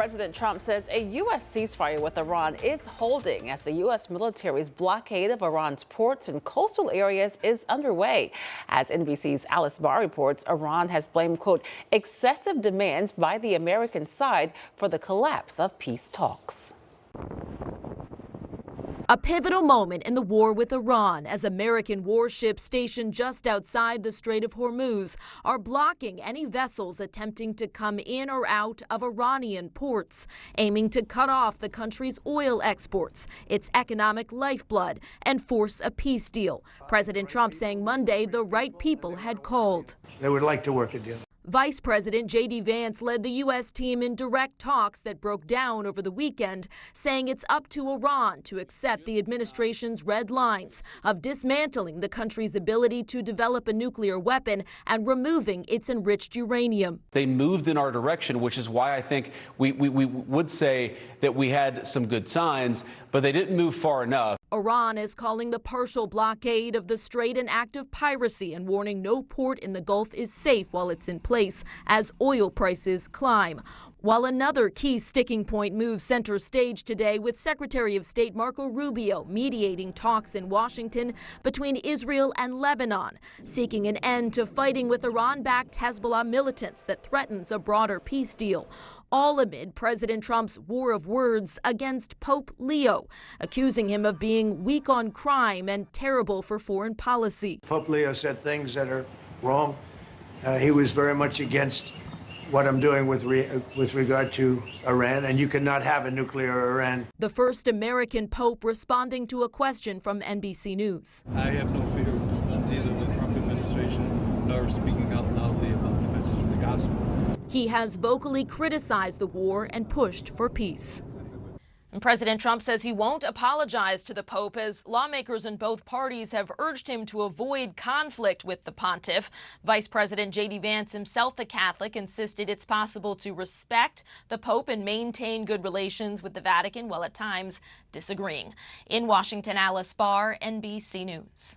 President Trump says a U.S. ceasefire with Iran is holding as the U.S. military's blockade of Iran's ports and coastal areas is underway. As NBC's Alice Barr reports, Iran has blamed, quote, excessive demands by the American side for the collapse of peace talks. A pivotal moment in the war with Iran as American warships stationed just outside the Strait of Hormuz are blocking any vessels attempting to come in or out of Iranian ports, aiming to cut off the country's oil exports, its economic lifeblood, and force a peace deal. President Trump saying Monday the right people had called. They would like to work a deal. Vice President J.D. Vance led the U.S. team in direct talks that broke down over the weekend, saying it's up to Iran to accept the administration's red lines of dismantling the country's ability to develop a nuclear weapon and removing its enriched uranium. They moved in our direction, which is why I think we would say that we had some good signs, but they didn't move far enough. Iran is calling the partial blockade of the strait an act of piracy and warning no port in the Gulf is safe while it's in place as oil prices climb. While another key sticking point moves center stage today with Secretary of State Marco Rubio mediating talks in Washington between Israel and Lebanon, seeking an end to fighting with Iran-backed Hezbollah militants that threatens a broader peace deal. All amid President Trump's war of words against Pope Leo, accusing him of being weak on crime and terrible for foreign policy. Pope Leo said things that are wrong. He was very much against what I'm doing with regard to Iran, and you cannot have a nuclear Iran. The first American pope responding to a question from NBC News. I have no fear of neither the Trump administration nor speaking out loudly about the message of the gospel. He has vocally criticized the war and pushed for peace. And President Trump says he won't apologize to the Pope as lawmakers in both parties have urged him to avoid conflict with the pontiff. Vice President J.D. Vance, himself a Catholic, insisted it's possible to respect the Pope and maintain good relations with the Vatican while at times disagreeing. In Washington, Alice Barr, NBC News.